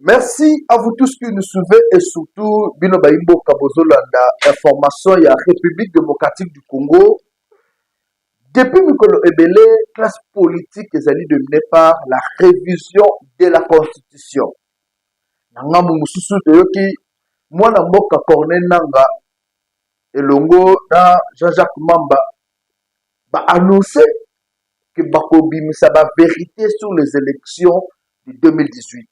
Merci à vous tous qui nous suivez et surtout Bino Baimbo Kabozolanda, information ya République démocratique du Congo. Depuis Mikolo Ebele, classe politique est dominée par la révision de la Constitution. Nangamu mususu toyoki mwana mboka Corneille Nanga elongo na Jean-Jacques Mamba ba annoncé que bakobimisa ba vérité sur les élections de 2018.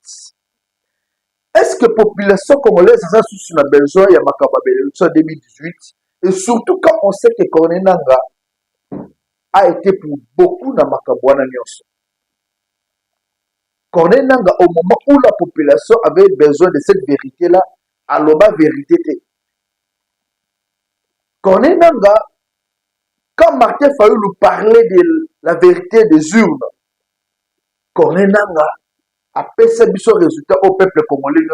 Est-ce que la population congolaise a sous la besoin de l'élection 2018 et surtout quand on sait que Corneille Nanga a été pour beaucoup dans Makabouana Nyonso. Corneille Nanga, au moment où la population avait besoin de cette vérité-là, alors la vérité était. Corneille Nanga, quand Martin Fayoulou parlait de la vérité des urnes, Corneille Nanga a passé son résultat au peuple congolais.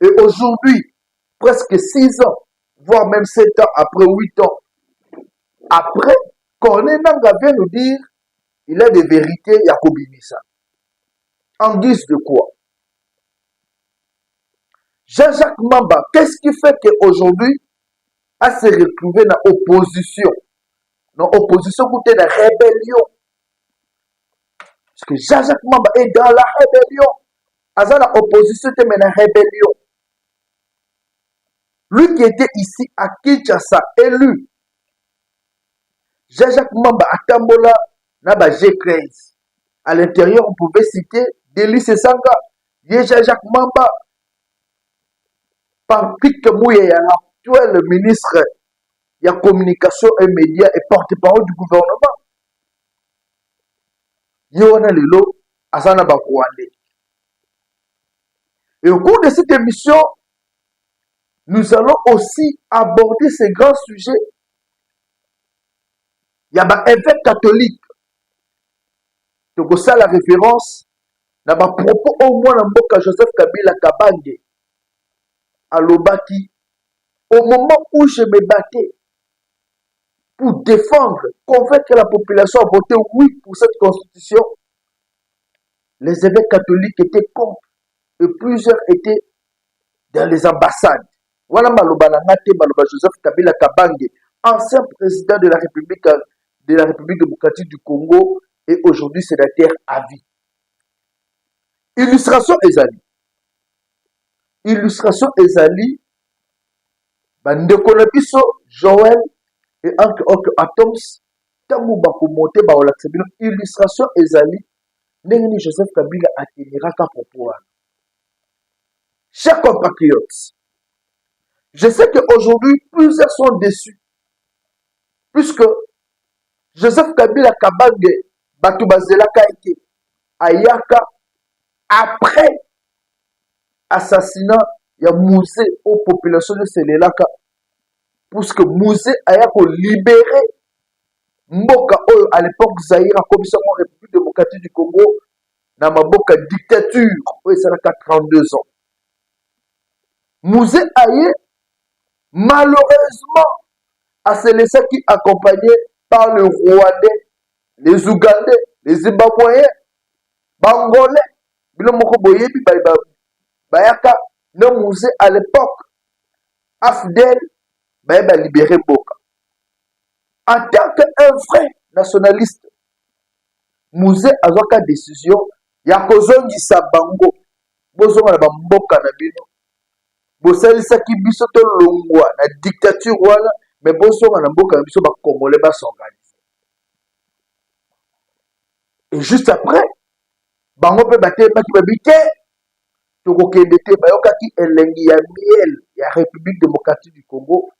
Et aujourd'hui, presque 6 ans, voire même 7 ans, après 8 ans, après, Corneille Nanga vient nous dire il a des vérités, Yacobi Missa. En guise de quoi? Jean-Jacques Mamba, qu'est-ce qui fait qu'aujourd'hui, a se retrouvé dans l'opposition? Dans l'opposition, côté de la rébellion. Parce que Jean-Jacques Mamba est dans la rébellion. Dans l'opposition, il est dans la rébellion. Lui qui était ici à Kinshasa, élu. Jean-Jacques Mamba à Tambola, Naba G13. À l'intérieur, on pouvait citer Delis Sanga, Jean-Jacques Mamba, Patrick Mouye, l'actuel ministre de la communication et médias et porte-parole du gouvernement. Yoana Lilo, Asana Bakouande. Et au cours de cette émission, nous allons aussi aborder ces grands sujets. Il y a un évêque catholique. Donc, ça, la référence, dans ma propos au moins dans Mboka Joseph Kabila Kabange, à Lobaki, au moment où je me battais pour défendre, convaincre la population à voter oui pour cette constitution, les évêques catholiques étaient contre et plusieurs étaient dans les ambassades. Voilà Maloba Joseph Kabila Kabange, ancien président de la République démocratique du Congo et aujourd'hui sénateur à vie. Illustration Ezali. Illustration Ezali. Bandeko na biso Joël et Anke Atoms. Tamu bakomote ba olaksebino. Illustration Ezali. Ndengeni Joseph Kabila atenira ka propos. Chers compatriotes, je sais qu'aujourd'hui plusieurs sont déçus. Puisque Joseph Kabila Kabange Batubazela Kaike Ayaka après assassinat il y a Mouzé aux populations de Selelaka puisque Mouzé Ayako libéré Mboka Oyo à l'époque Zaïre a commis seulement République démocratique du Congo dans ma Mboka dictature où il s'en a 32 ans. Mouzé Aye malheureusement a se laissé qui accompagné par le Rwandais, les Ougandais, les Zimbabwéens, Bangolais, Bilomoko Boyebi, Bayaka, non Mouzé à l'époque, Afdel, Bayaba libéré Boka. En tant qu'un vrai nationaliste, Mouzé a une décision, Yakozongi Sabango, Bozonga na Mboka na Bino, Bosalisa ki biso to longwa na dictature wala, mais Bozonga na Mboka na biso ba Congolais ba s'organiser. Et juste après, bango pe baté baki babité tokokende te bayokaki elengi ya miel ya République démocratique du Congo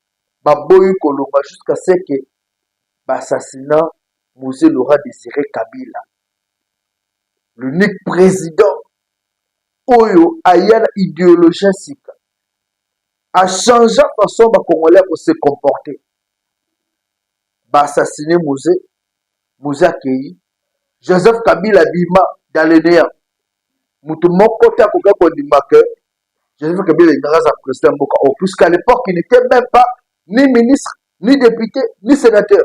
baboyi kolonga jusqu'à ce que l'assassinat Mouzé Laurent Désiré Kabila, l'unique président oyo ayana idéologie sika a changé façon ba Congolais pour se comporter. Assassiné Mouzé accueilli Joseph Kabila Bima dans le néant. Mutu moko ta koka kondima ke Joseph Kabila est grâce à président Mboka. Oh, puisqu'à l'époque, il n'était même pas ni ministre, ni député, ni sénateur.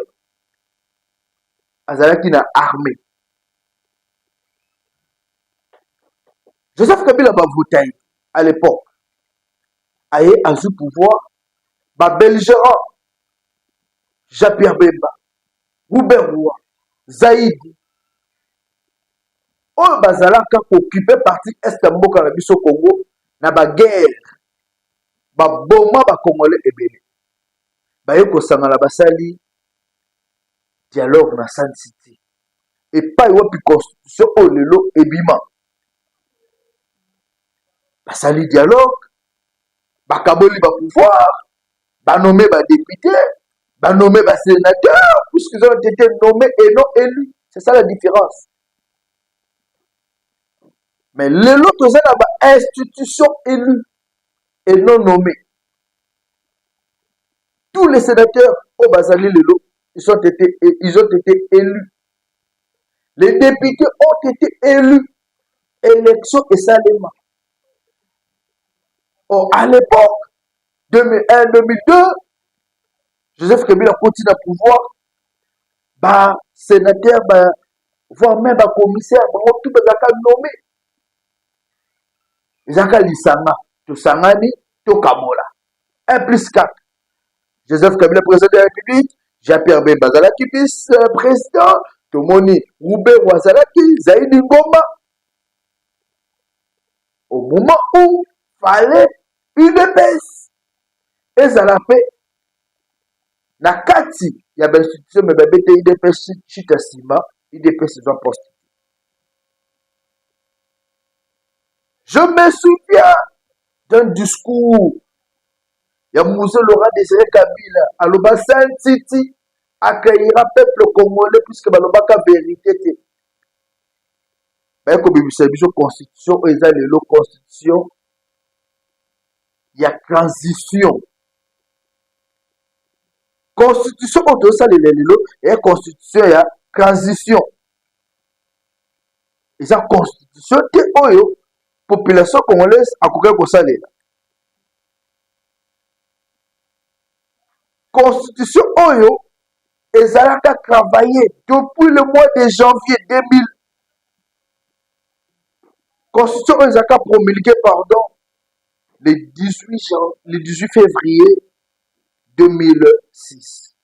Azalaki na armée. Joseph Kabila va voter à l'époque. Aye a ce pouvoir. Ba belgérant, Jean-Pierre Bemba, Robert Roy, Zaïdi. Oyo bazalaka occupé partie est ya mboka na biso Congo na ba guerre. Ba boma ba Congolais ebele. Baye kosangana basali dialogue na Sun City. Et pas wapi constitution o lelo ebima. Basali dialogue, bakaboli ba pouvoir, ba nommé ba député, ba nommé ba sénateur, puisqu'ils ont été nommés et non élus. C'est ça la différence. Mais lelo toza na ba institution élue et non nommée. Tous les sénateurs au Bazali lelo, ils ont été élus. Les députés ont été élus. Élection et saléma. Or, à l'époque, 2001-2002, Joseph Kabila continue à pouvoir, bah, sénateur, bah, voire même bah, commissaire, bah, tout le monde nommé. Zaka Lisanga, to Sangani, to Kamola. 1 plus 4. Joseph Kabila, président de la République, Jean-Pierre Bemba Zalaki, vice-président, Tomoni Roubert Ouazalaki, Zaïdi Ngoma. Au moment où fallait une épaisse, et ça l'a fait. Na kati, il y a une institution, mais il y a une épaisse, chita sima, une épaisse doit poster. Je me souviens d'un discours. Il y a Moussa Laurent Désiré Kabila, à l'Obasan Titi, accueillera peuple congolais, puisque Balobaka vérité. Mais comme il s'agit de constitution, il y a une constitution, il y a transition. Constitution, on doit ça, il y a constitution, il y a transition. Il y a constitution, la population congolaise a couvert pour ça. Constitution, Oyo, ils ont travaillé depuis le mois de janvier 2000. Constitution, ils ont promulgué, le 18 février 2006.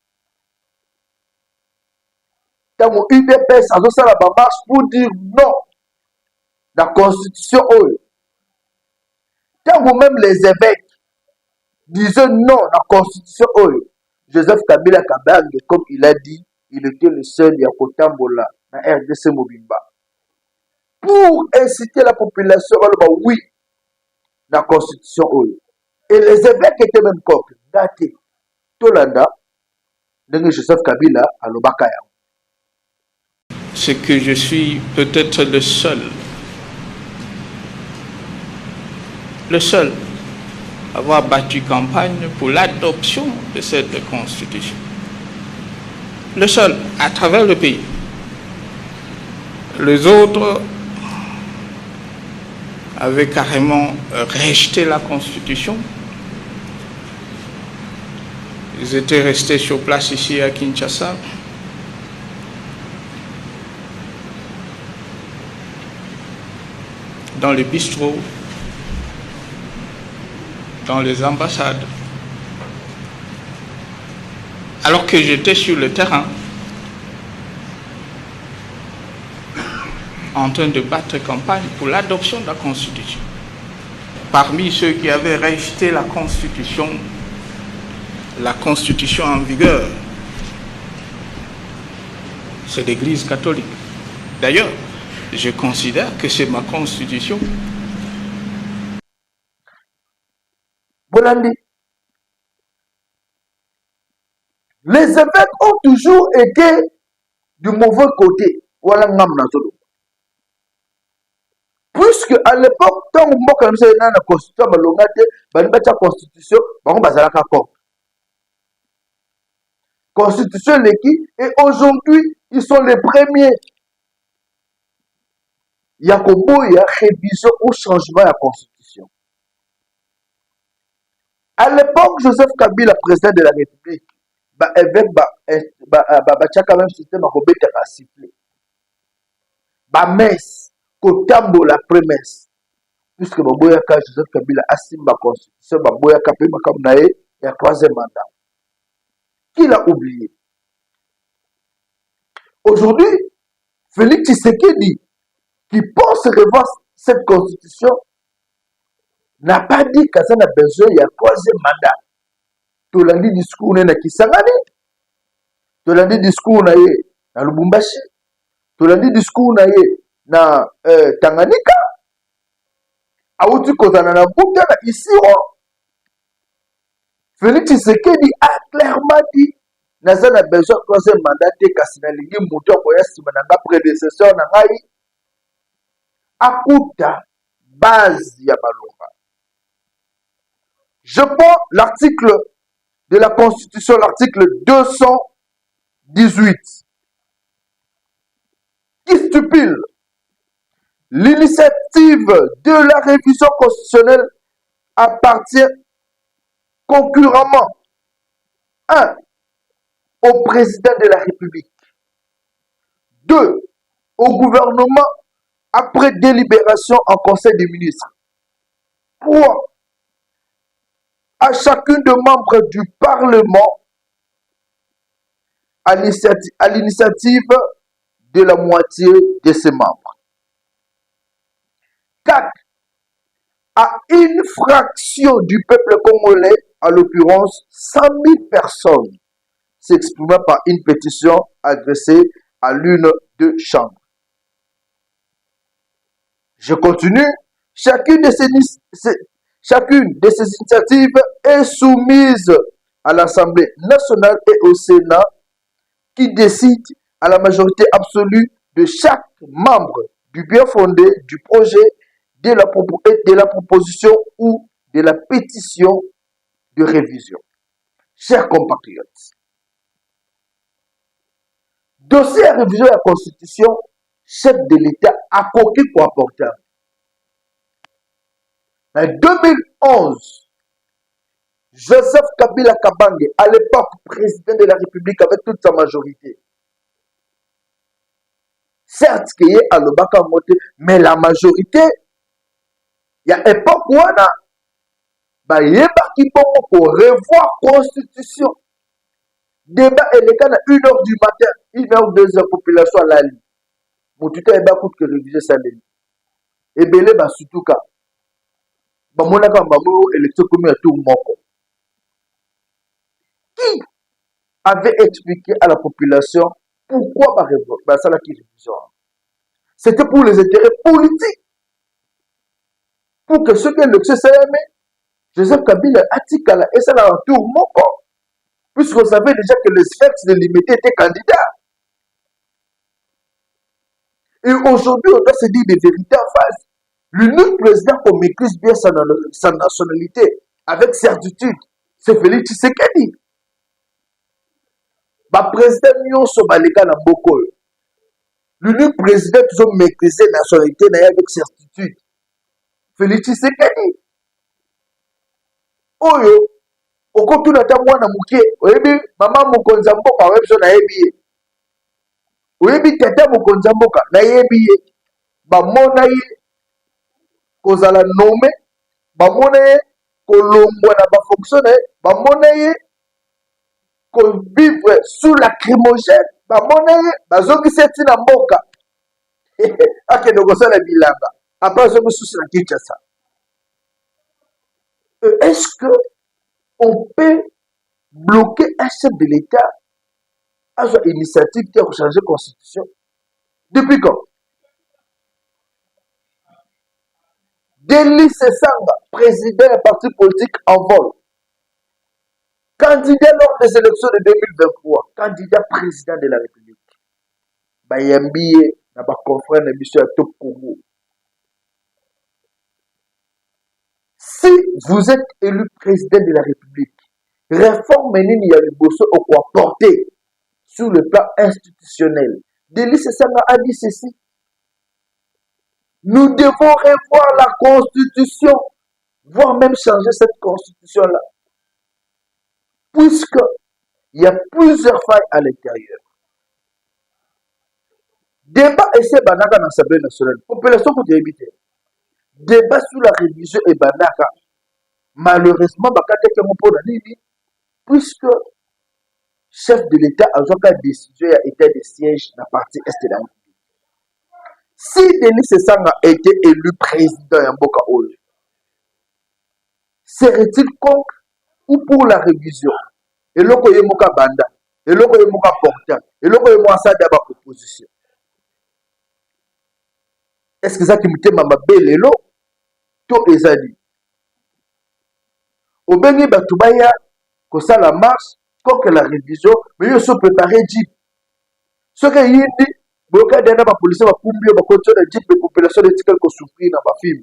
Tant que UDPS a fait la marche pour dire non la constitution. Tant que même les évêques disaient non la constitution. Joseph Kabila Kabange, comme il a dit, il était le seul Yakotambola dans RDC Mobimba. Pour inciter la population à dire oui la constitution. Et les évêques étaient même contre. Daté. Tolanda, Joseph Kabila à l'Obakaya. C'est que je suis peut-être le seul à avoir battu campagne pour l'adoption de cette constitution. Le seul à travers le pays. Les autres avaient carrément rejeté la constitution. Ils étaient restés sur place ici à Kinshasa. Dans les bistrots, dans les ambassades. Alors que j'étais sur le terrain, en train de battre campagne pour l'adoption de la Constitution. Parmi ceux qui avaient rejeté la Constitution en vigueur, c'est l'Église catholique. D'ailleurs, je considère que c'est ma constitution. Bolandi. Les évêques ont toujours été du mauvais côté. Puisque à l'époque, tant que moi, quand j'ai la constitution, la constitution, constitution l'équipe, et aujourd'hui, ils sont les premiers. Il y a révision ou changement de la constitution. À l'époque, Joseph Kabila, président de la République, évêque, quand même système à Robert a sifflé. Messe, kotambola promesse. Puisque Baboyaka, Joseph Kabila a signé la constitution, Baboyaka paye ma il y a troisième mandat. Qui l'a oublié? Aujourd'hui, Félix Tshisekedi, qui pense revoir cette constitution, n'a pas dit que ça n'a besoin, il y a troisième mandat. Tu l'as dit discours na Kisangani, tu l'as dit discours na Lubumbashi, tu l'as dit discours na Tanganyika, auti kozana na Buta na ici. Félix Tshisekedi a clairement dit naza na besoin de troisième mandat te kasi na lingi moto akoya nsima na nga prédécesseur na ngai akuta base ya balonga. Je prends l'article de la Constitution, l'article 218, qui stipule l'initiative de la révision constitutionnelle appartient concurremment 1. Au président de la République, 2. Au gouvernement après délibération en Conseil des ministres, 3. À chacun des membres du Parlement à l'initiative de la moitié de ses membres. 4. À une fraction du peuple congolais, en l'occurrence 100 000 personnes, s'exprimant par une pétition adressée à l'une des chambres. Je continue. Chacune de ces initiatives est soumise à l'Assemblée nationale et au Sénat qui décide à la majorité absolue de chaque membre du bien fondé du projet, de la proposition ou de la pétition de révision. Chers compatriotes, dossier à révision de la Constitution, chef de l'État a coqué pour apporter. En 2011, Joseph Kabila Kabange, à l'époque président de la République avec toute sa majorité, certes qu'il y a le Baka Moté, mais la majorité, il y a époque où on a il y a pour revoir la Constitution. Débat électoral à 1h du matin, 1h, 2h, population à la ligne. Mon tuteur est beaucoup de réviser ça. Et belé, surtout quand. Mon élection commune à tout le monde. Qui avait expliqué à la population pourquoi ça la révision? C'était pour les intérêts politiques. Pour que ceux qui ont l'élection s'aiment, Joseph Kabila a dit qu'elle et ça a tout le monde. Puisqu'on savait déjà que les spectres de l'immunité étaient candidats. Et aujourd'hui, on doit se dire des vérités en face. L'unique président qu'on maîtrise bien sa nationalité avec certitude, c'est Félix Tshisekedi. Président Nyonso Baleka na Mboko. L'unique président qui ont maîtrisé la nationalité avec certitude, Félix Tshisekedi. Oyo, okotu na ta mwana muke, oyebi mama mokonza mboka oyebi na yebi ye. Oyebi tata mokonza mboka na yebi ye. Bamona ye kozala nommé, bamona ye kolongwa na bafonctionnaire, bamona ye vivre sous lacrymogène, bamona ye bazongisa tina mboka. Akende kosala bilanga. Après azoki susi na Kinshasa. Est-ce qu'on peut bloquer un chef de l'État à son initiative qui a changé la Constitution? Depuis quand? Denis Sesanga, président d'un parti politique en vol, candidat lors des élections de 2023, candidat président de la République. Bayambiye na ba confrère na mission à Top Congo. Si vous êtes élu président de la République, réforme nini ya liboso au quoi porter sur le plan institutionnel. Denis Sesanga a dit ceci. Nous devons revoir la Constitution, voire même changer cette Constitution-là. puisqu'il y a plusieurs failles à l'intérieur. Débat et c'est banaka dans l'Assemblée nationale. Population pour éviter. Débat sur la révision et banaka. Malheureusement, puisque chef de l'État a déjà décidé à état de siège dans la partie est de la République. Si Denis Sessanga a été élu président de Mboka Oyo, serait-il contre ou pour la révision? Et là, il y a Moka Banda, et là, il y a Moka Portant, et là, il y a Moka Daba proposition. Est-ce que ça qui me dit ma belle lo to ezali? Au Béni Batubaya, que ça la marche, contre la révision, mais il faut préparer Jeep. Ce que il dit, beaucoup d'années la police va combien va continuer Jeep de population de tickel qu'on souffre dans ma film.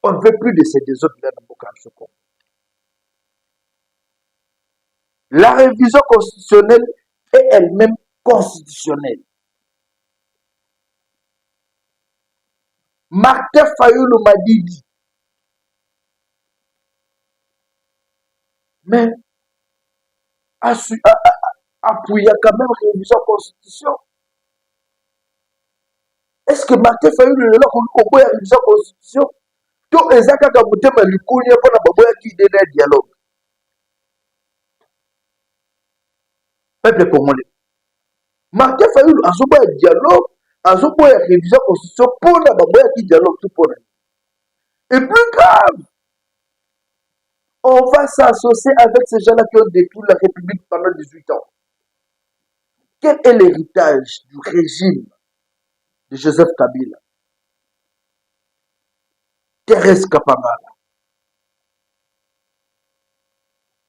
On ne veut plus de ces désordres là dans Boka Soko. La révision constitutionnelle est elle-même constitutionnelle. Martin Fayoulou m'a dit, mais appuyer quand même la révision constitution. Est-ce que Martin Fayoulou est là pour la révision constitution? Tout ezaka ka mutema likunya pour la baboya qui donne un dialogue. Peuple congolais. Martin Fayoulou a son dialogue, a son révision constitution pour la baboya qui dialogue tout pour lui. Et plus grave, on va s'associer avec ces gens-là qui ont détruit la République pendant 18 ans. Quel est l'héritage du régime de Joseph Kabila? Thérèse Kapangala.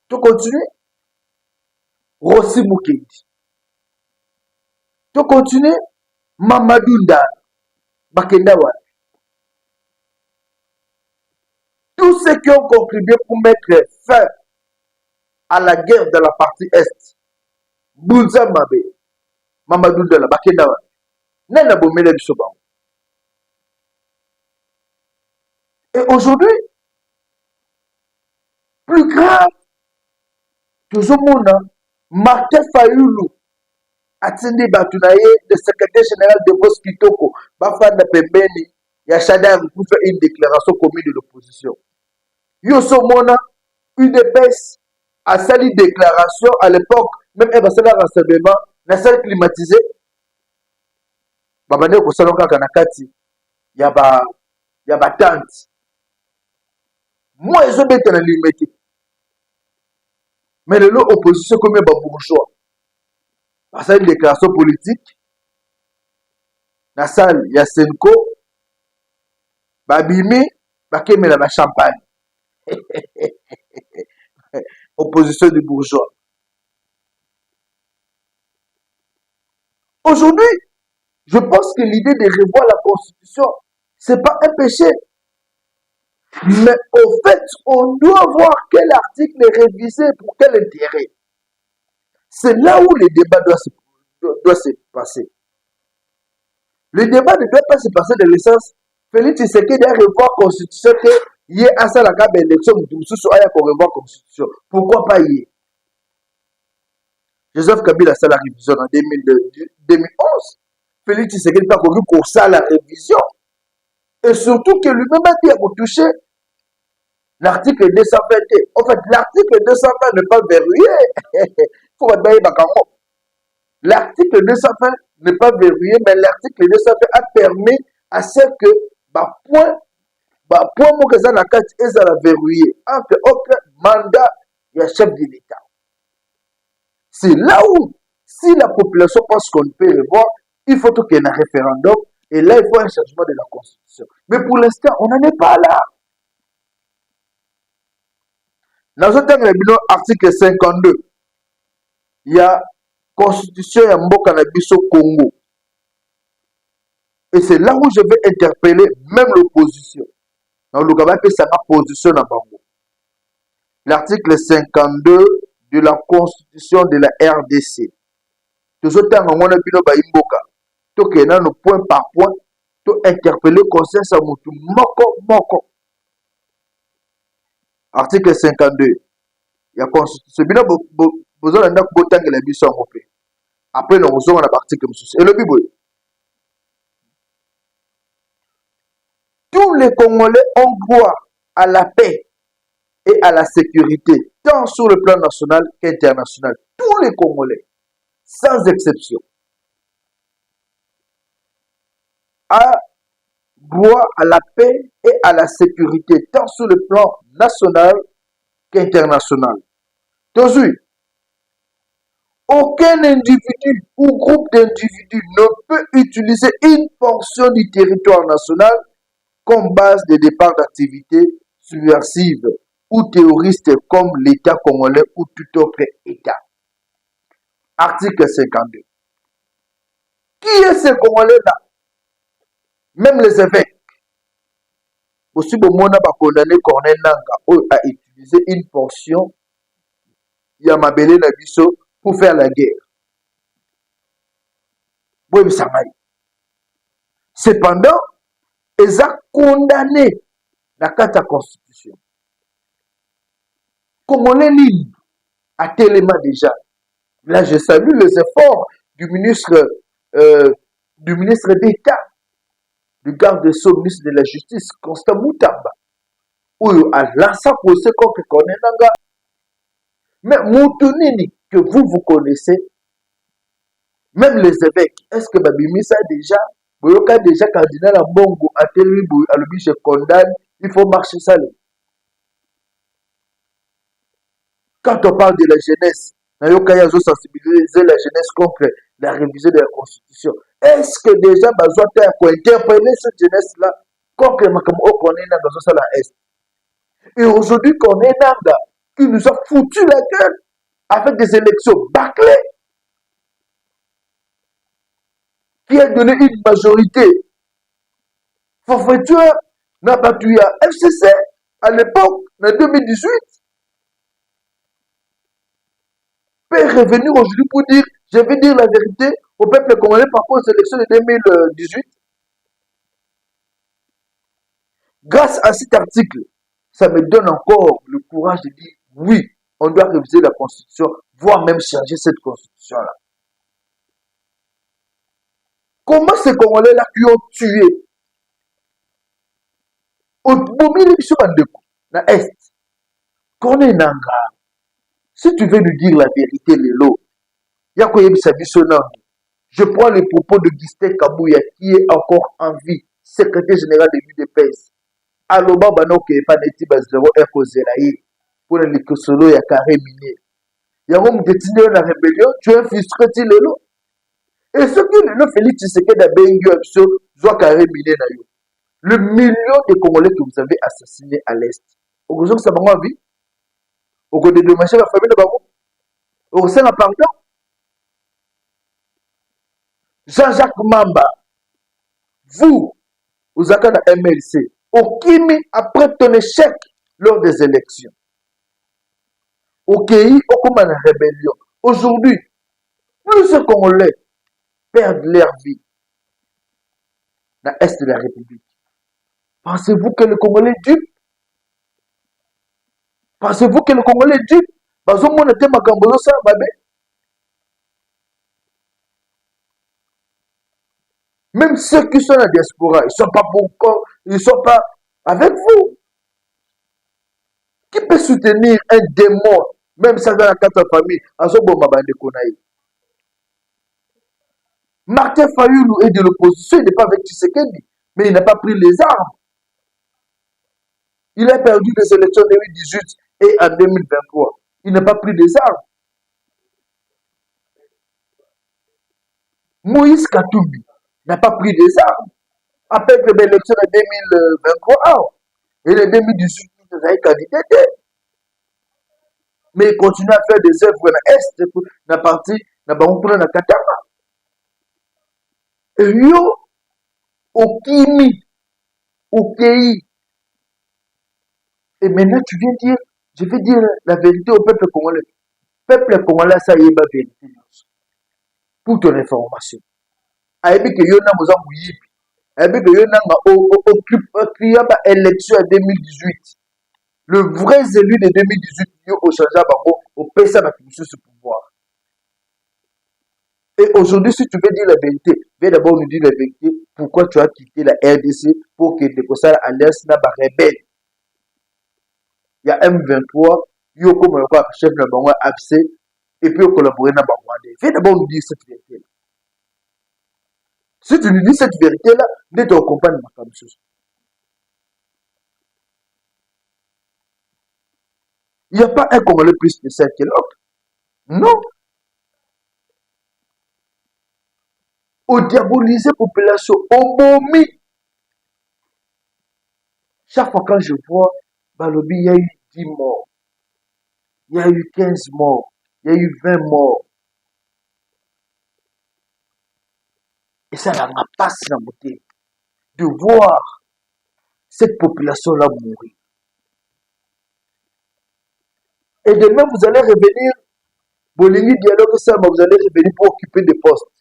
Tu continues? Rossi Mukendi. Tu continues? Mamadou Ndala. Bakendawa. Tous ceux qui ont contribué pour mettre fin à la guerre de la partie Est, Boulza Mabe, Mamadou Ndala, Bakendawa, Nana Bomele Bisoba. Et aujourd'hui, plus grave, toujours mon nom, Martin Fayoulou, Atindi Batunaye, le secrétaire général de Vos Kitoko, Bafanda Pembeni, Yachada pour faire une déclaration commune de l'opposition. Yoso Mona, UDPS, a sali déclaration à l'époque, même elle va se faire rassemblement, la salle climatisée. Babane ko salonga kanakati, yaba tante. Moi, ils ont été dans limité. Mais l'opposition comme un bourgeois. Parce que une déclaration politique, dans la salle, il y a Senko, Babimi, Bakeme la champagne. Opposition du bourgeois. Aujourd'hui, je pense que l'idée de revoir la Constitution, ce n'est pas un péché. Mais au fait, on doit voir quel article est révisé pour quel intérêt. C'est là où le débat doit se passer. Le débat ne doit pas se passer de l'essence. Félix Tshisekedi doit revoir la Constitution que il y a un seul élection pour revoir la Constitution. Pourquoi pas y est? Joseph Kabila a fait la révision en 2011. Félix Tshisekedi n'a pas connu pour ça la révision. Et surtout que lui-même a dit à vous toucher l'article 220. En fait, l'article 220 n'est pas verrouillé. Il faut regarder Bakamon. L'article 220 n'est pas verrouillé, mais l'article 220 a permis à ce que point que ça n'a pas été verrouillé entre aucun mandat et chef de l'État. C'est là où, si la population pense qu'on peut le voir, il faut qu'il y ait un référendum et là, il faut un changement de la Constitution. Mais pour l'instant, on n'en est pas là. Dans ce article 52, il y a Constitution ya Mboka na biso Congo. Et c'est là où je vais interpeller même l'opposition. Dans le Gabon, c'est sa position dans Bango. L'article 52 de la Constitution de la RDC. Toujours tant qu'on a bino ba Mboka. To ke na no point par point, to interpeller conseil sa mutu moko. Article 52. ya constitution bino bozolanda kobotangela biso yango mpe après na kozonga na baarticle mosusu elobi boye tous les Congolais ont droit à la paix et à la sécurité, tant sur le plan national qu'international. Tous les Congolais, sans exception, ont droit à la paix et à la sécurité, tant sur le plan national qu'international. Aujourd'hui, aucun individu ou groupe d'individus ne peut utiliser une portion du territoire national comme base de départ d'activités subversives ou terroristes comme l'État congolais ou tout autre État. Article 52. Qui est ce Congolais-là? Même les évêques. Aussi, bon, on a condamné Corneille Nangaa a utilisé une portion Yamabele Nabiso pour faire la guerre. Cependant, ils ont condamné la carte constitution. Congolais libre à Téléma déjà. Là, je salue les efforts du ministre d'État, du garde des Sceaux, ministre de la Justice, Constant Moutamba, où il a lancé pour ce qu'on connaît. Mais Moutounini, que vous connaissez, même les évêques, est-ce que Babimisa déjà, Boyoka déjà cardinal à Bongo, à Télébo, à l'objet, je condamne, il faut marcher ça. Quand on parle de la jeunesse, Nayoka Yazo sensibiliser la jeunesse contre la révision de la Constitution. Est-ce que déjà besoin de interpeller cette jeunesse-là contre le Makamo qu'on est dans la Est? Et aujourd'hui, qu'on est Nanga, qui nous a foutu la gueule avec des élections bâclées, qui a donné une majorité forfaiture, n'a pas tué à FCC à l'époque, en 2018. Peut revenir aujourd'hui pour dire, je vais dire la vérité au peuple congolais par rapport aux élections de 2018. Grâce à cet article, ça me donne encore le courage de dire oui, on doit réviser la Constitution, voire même changer cette Constitution-là. Comment ces Congolais-là qui ont tué au Bomili Bissobandeko, dans l'Est, qu'on est Nanga, si tu veux nous dire la vérité, Lélo, je prends les propos de Gisté Kabouya qui est encore en vie, secrétaire général de l'UDPS. Aloba Banoke et Paneti Bazero Eko Zeraï pour le Kosolo ya carré minier. Yango mtetine na rébellion, tu es frustré Lélo. Et ce qui le Félix Tshisekedi a bengu abso zo carré minier na yo. Le million de Congolais que vous avez assassinés à l'Est. Au que ça va en vie. Au que de dédommager la famille de Babo. Au sein pardon. Jean-Jacques Mamba, vous avez un MLC, au Kimi, après ton échec lors des élections, au Kéi, au comme la rébellion. Aujourd'hui, plusieurs Congolais perdent leur vie dans l'Est de la République. Pensez-vous que le Congolais est dupe? Pensez-vous que le Congolais est dupe? Parce que mon était ma gambozo ça, babé. Même ceux qui sont dans la diaspora, ils ne sont pas avec vous. Qui peut soutenir un démon, même ça dans la quatre famille, à ce bon mabande konaï? Martin Fayoulou est de l'opposition, il n'est pas avec Tshisekedi, mais il n'a pas pris les armes. Il a perdu les élections en 2018 et en 2023. Il n'a pas pris les armes. Moïse Katumbi n'a pas pris des armes. Après l'élection de 2023 et le 2018, il a été candidat. Mais il continue à faire des œuvres dans l'Est, dans la partie, dans la Katama. Et yo, au Kimi, au pays. Et maintenant, tu viens dire, je vais dire la vérité au peuple congolais. Peuple congolais, ça y est, la vérité. Pour ton information. Aïbi que yo na moza mouyibi. Aïbi que yo na occupe l'élection en 2018. Le vrai élu de 2018, au changement, au PSA, sur ce pouvoir. Et aujourd'hui, si tu veux dire la vérité, viens d'abord nous dire la vérité. Pourquoi tu as quitté la RDC pour que tu aies alliance n'a pas rebelle? Il y a M23, il y a comme le chef de la abcès, et puis il collaborer dans le Rwanda. Viens d'abord nous dire cette vérité-là. Si tu nous dis cette vérité-là, ne te accompagne pas comme ça. Il n'y a pas un Congolais plus spécial que l'autre. Non. Au diaboliser la population, au momi. Chaque fois quand je vois, Balobi, il y a eu 10 morts, il y a eu 15 morts, il y a eu 20 morts. Et ça n'a pas la beauté de voir cette population-là mourir. Et demain, vous allez revenir, Bolini dialogue ça, vous allez revenir pour occuper des postes.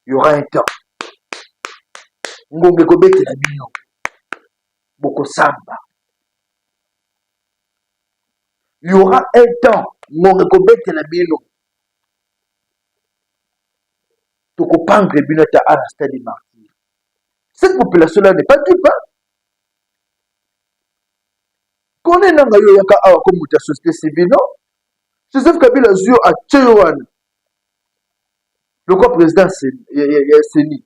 Il y aura un temps. Ngombe kobete la bino. Boko samba. Il y aura un temps. Ngombe kobete la bino. Toko pangre binota à la stade des martyrs. Cette population-là n'est pas dupe. Qu'on est dans le yaka awa comme la société civile, non? Joseph Kabila Zio a Tcheouan. Le quoi président Seni.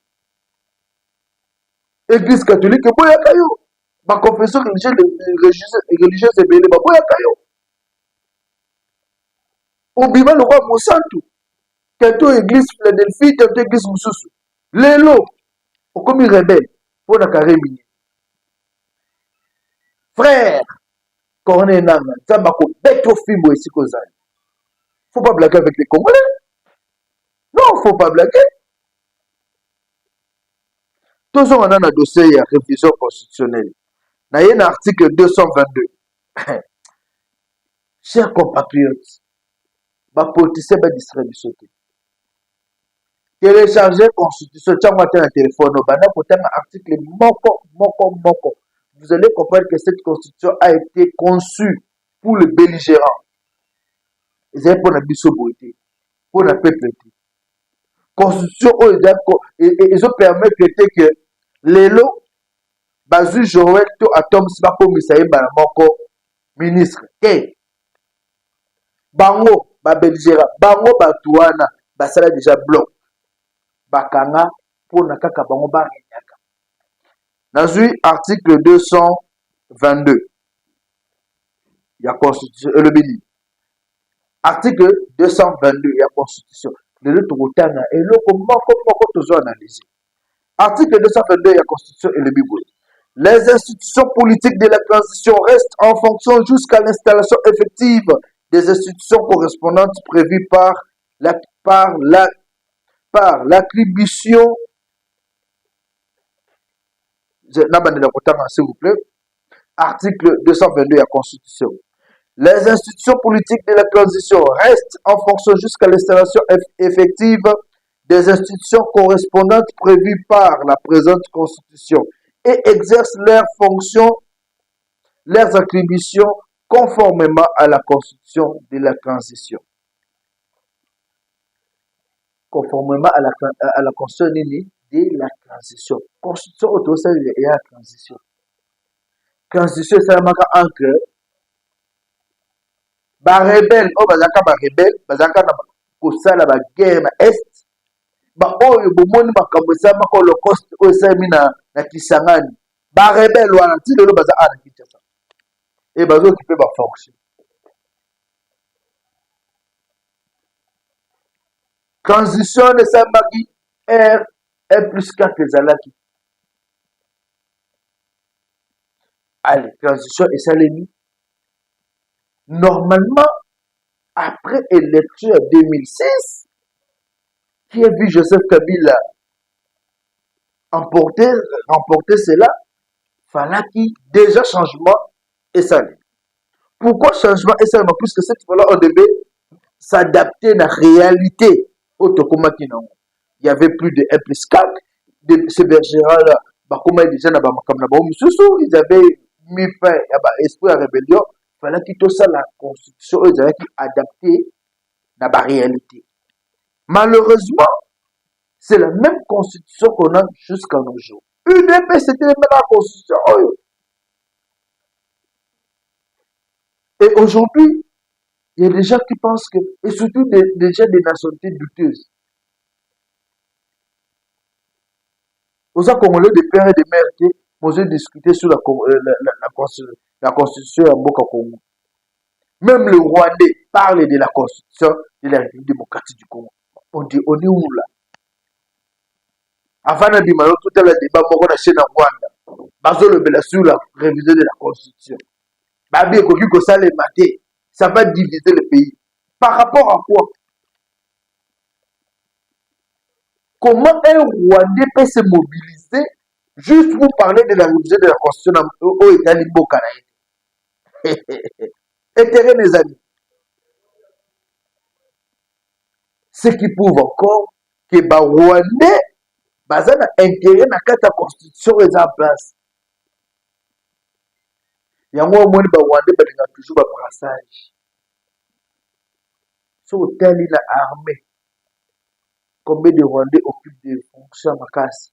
Église catholique, boya kayo. Ma confession religieuse est belle, boya kayo. Obima le roi Monsanto. Tantôt église Philadelphie, tantôt église Moussousou. Lélo, au comme rebelle, pour la carré minier. Frère, Corné Nanga, Zambako, Beto Fibo ici Kozani. Faut pas blaguer avec les Congolais. Non, faut pas blaguer. Tous on a un dossier à révision constitutionnelle. Il y a un article 222. Chers compatriotes, ma politicien va distribuer. Télécharger la constitution, tu as un téléphone, article moko. Vous allez comprendre que cette constitution a été conçue pour le belligérant. Ils avaient pour la bissoboité, pour la peuple. Constitution, ils ont permis que les lots, Bazu Joël, to Atom, c'est pas pour Misaï Balamoko, ministre. Et, Bango, belligérant, Bango, Batouana, Basala déjà bloc. Bakanga, pour Nakaka Bango Barinyaka. Nazui, article 222. Il y a constitution, le béni. Article 222, il y a constitution. Le Togotana et le moko toujours analysé. Article 222, il y a constitution et le Bible. Les institutions politiques de la transition restent en fonction jusqu'à l'installation effective des institutions correspondantes prévues par l'attribution. S'il vous plaît. Article 222 de la Constitution. Les institutions politiques de la transition restent en fonction jusqu'à l'installation effective des institutions correspondantes prévues par la présente Constitution et exercent leurs fonctions, leurs attributions conformément à la Constitution de la transition. Conformément à la Constitution de la transition. Constitution autorisée et la transition. Transition, c'est un encre. Ba rebelle, bazaka ba rebelle, bazaka na kosala ba guerre na est. Ba oyo bomoni makambo esama ko holocaust oyo esami na Kisangani. Ba rebelle wana ti lelo baza ana Kinshasa. Et bazo occuper ba fonction. Transition de Sambaki R plus 4 ezalaki. Allez, transition et salemi. Normalement, après l'élection 2006, qui a vu Joseph Kabila remporter cela, fallait qu'il déjà changement et salé. Pourquoi changement et salé? Puisque cette fois-là, on devait s'adapter à la réalité au Tokomakino. il y avait plus de 1 plus 4. Ces bergers-là, comme déjà, ils avaient mis fin à l'esprit de rébellion. Il fallait qu'ils tout ça, la constitution, ils avaient adapté à la réalité. Malheureusement, c'est la même constitution qu'on a jusqu'à nos jours. UDP, c'était la même constitution. Et aujourd'hui, il y a des gens qui pensent que, et surtout des gens des nationalités douteuses. Aux Congolais de pères et de mères qui ont discuté sur la constitution à Mboka Congo. Même le Rwandais parle de la constitution de la République démocratique du Congo. On dit, on est où là? Avant de dire, tout à l'heure, débat, on a chez Rwanda. Bazo le bela sur la révision de la constitution. Babi et ça les maté. Ça va diviser le pays. Par rapport à quoi? Comment un Rwandais peut se mobiliser juste pour parler de la révision de la constitution au État Limbo Kanaï? Intérêt, mes amis. Ce qui prouve encore que les Rwandais ont intérêt dans la constitution en place. Il y a un moment où les Rwandais ont toujours un brassage. Sur le tel, il a armé. Combien de Rwandais occupent des fonctions à Makassi?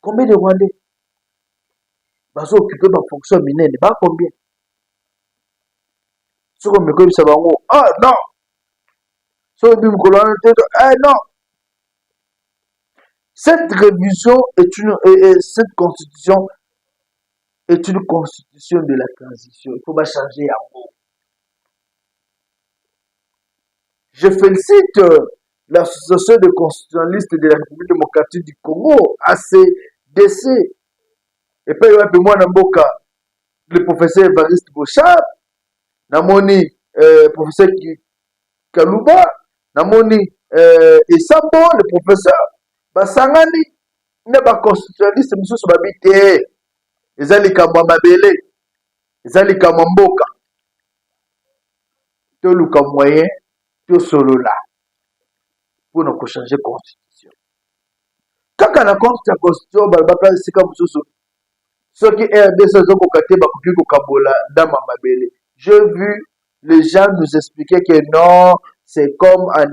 Combien de Rwandais sont occupés des fonctions minières? Pas combien? Ce qu'on me dit, c'est ah non! Ce qu'on me dit, ah non! Cette révision cette constitution est une constitution de la transition. Il ne faut pas changer à mot. Je félicite l'Association des constitutionnalistes de la République démocratique du Congo, ACDC. Et puis, moi, le professeur Evariste Bochab, namoni professeur Kalouba, namoni Esambo, le professeur Basangani, ne ba constitutionnaliste mususu babite ezali kamwa mabele ezali kamwa mboka toluka moyen tosolola pour ne changer constitution kaka na constitution balabaka sika mususu soki RDC ezokoka te bakoki kokabola ndama mabele. J'ai vu les gens nous expliquer que non, c'est comme en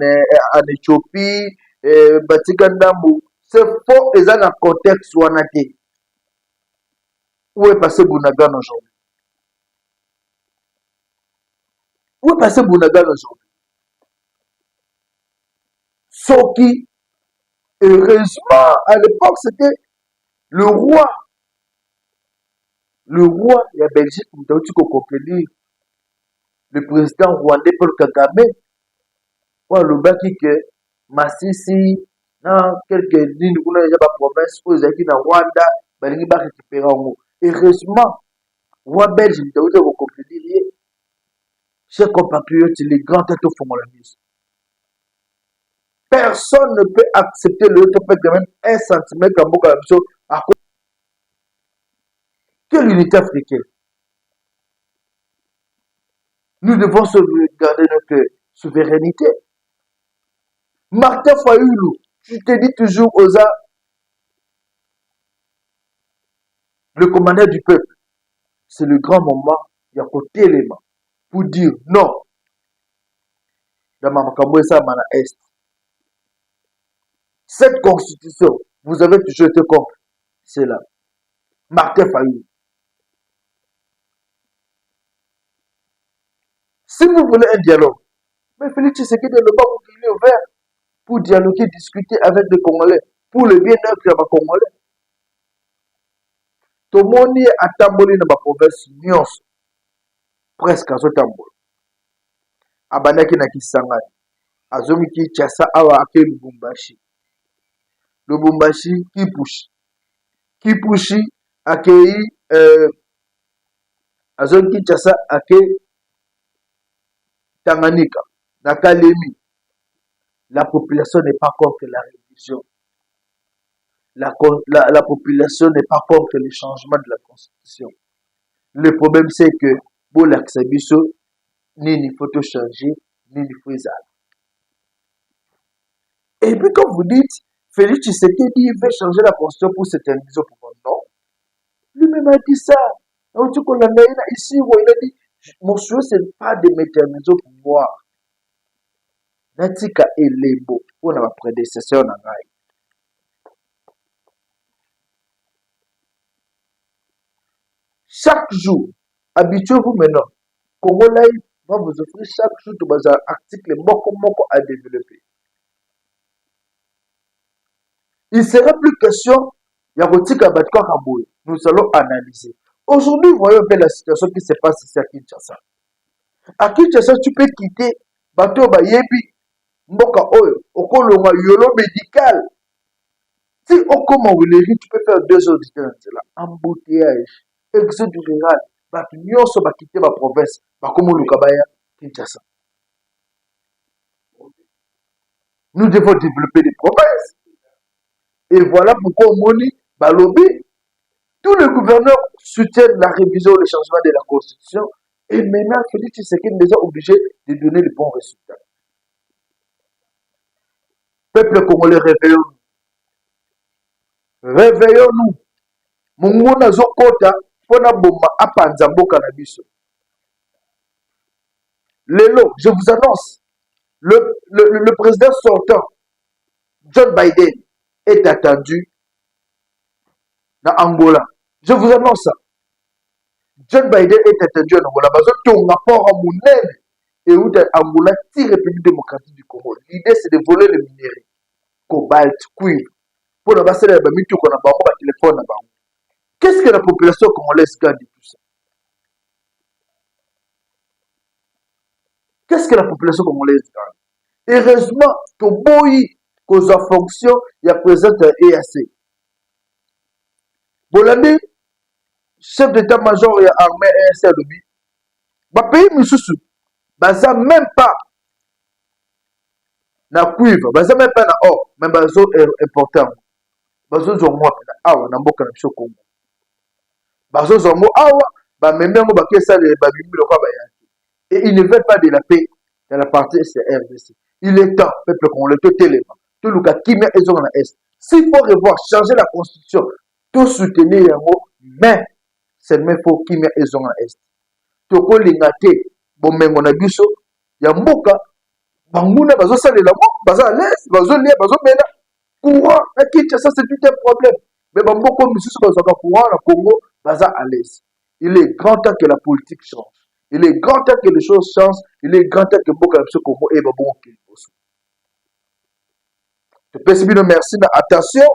Éthiopie, Batika Ndambu. C'est faux, et dans le contexte où on a été. Où est passé Bounagan aujourd'hui? Où est passé Bounagan aujourd'hui? Soki, heureusement, à l'époque, c'était le roi. Le roi, il y a Belgique, vous avez compris. Le président rwandais Paul Kagame, pour le baki que Massisi, dans quelques lignes, vous avez des provinces, vous avez dans Rwanda, vous avez récupéré en haut. Heureusement, roi belge, vous avez compris, chers compatriotes, les grands têtes au fond de la mise. Personne ne peut accepter le fait de même 1 centimètre en boca à cause. Quelle unité africaine? Nous devons sauvegarder notre souveraineté. Martin Fayoulou, tu te dis toujours aux le commandant du peuple, c'est le grand moment, il y a côté élément pour dire non. Dans ma Mana Est. Cette constitution, vous avez toujours été contre. C'est là. Martin Fayoulou. Si vous voulez un dialogue, mais Félix Tshisekedi est le banc qui est ouvert pour dialoguer, discuter avec les Congolais, pour le bien-être des Congolais. Tout le monde est à Tamboli dans ma province, Nyos, presque à ce Tamboli. Abanaki na Kisangani, Azomiki Tchassa Awa Ake Lubumbashi. Lubumbashi, Kipushi, Akei, Azomiki Tchassa Ake Tanganyika, Nakalemi. La population n'est pas contre la révision. La population n'est pas contre les changements de la Constitution. Le problème, c'est que pour l'Axabiso, ni il faut changer, ni il faut exaler. Et puis quand vous dites, Félix Tshisekedi il veut changer la constitution pour s'éterniser au pouvoir. Non. Lui-même a dit ça. Ici, il a dit, mon souhait, ce n'est pas de m'éterniser au pouvoir. Natika Elebo, on a ma prédécesseur dans la. Chaque jour, habituez-vous maintenant. Congolais va vous offrir chaque jour un article moko à développer. Il ne sera plus question, il y a nous allons analyser. Aujourd'hui, voyons bien la situation qui se passe ici à Kinshasa. À Kinshasa, tu peux quitter bateau bayebi mboka oyo okolonga yolo médical. Si on commence tu peux faire 2 heures de temps là. Embouteillage, exode rural, batu nyonso ba quitter ma province, ba komo lukabaya Kinshasa. Nous devons développer des provinces. Et voilà pourquoi au Moni, Balobi, tous les gouverneurs soutiennent la révision et le changement de la Constitution. Et maintenant, Félix Tshisekedi est déjà obligé de donner les bons résultats. Peuple congolais, réveillons-nous. Réveillons-nous. Munguna Zokota, Pona Bomba, Apanza Mboka na biso. Lelo, je vous annonce, le président sortant, John Biden, est attendu dans Angola. Je vous annonce ça. John Biden est attendu en Angola. Parce que ton rapport à Mounel et où Angola tire République démocratique du Congo. L'idée c'est de voler le minerai. Cobalt, cuivre. Pour ne pas se faire des qu'on a un téléphone. Qu'est-ce que la population congolaise gagne de tout ça? Qu'est-ce que la population congolaise gagne? Heureusement, ton boy, cause en fonction, il y a présent un EAC. Bolande, chef d'état-major et armée EAC à l'objet. Ba pays misusu, baza même pas na cuivre, baza même pas na or, mais bazo important. Bazo zongo awa na mboka na biso Congo. Bazo zongo awa, ba mememo ba kesa le ba bimbi lokwa ba yaki. Et ils ne veulent pas de la paix dans la partie RDC. Il est temps, peuple congolais, tout élément, tout le cas qui met les dans l'Est. S'il faut revoir, changer la constitution, tout soutenir les mots, mais seulement il faut qui met les dans l'Est. Toko lingate, bomengo na biso, ya mboka, banguna bazo salela mo, bazo à l'Est, bazo lia, bazo mena, courant, na Kinshasa c'est tout un problème. Mais bamboko misusu bazo ka courant na Congo, bazo à l'Est. Il est grand temps que la politique change. Il est grand temps que les choses changent. Il est grand temps que Mboka Biso Congo est bon. Je peux dire merci. Attention.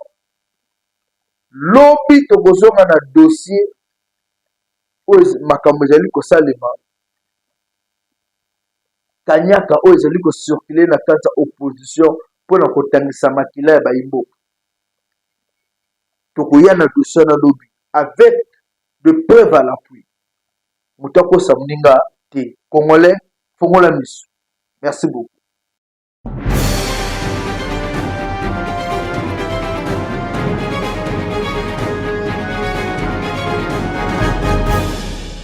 Lobby to bozonga na dossier. Oyo makambo ezali ko salema. Kanyaka oyo ezali ko circuler na kati ya opposition pour na kotangisa makila ya baimbo. Tokoya na dossier na lobby avec de preuves à l'appui. Moutako Samninga, Congolais, Fongola Miss. Merci beaucoup.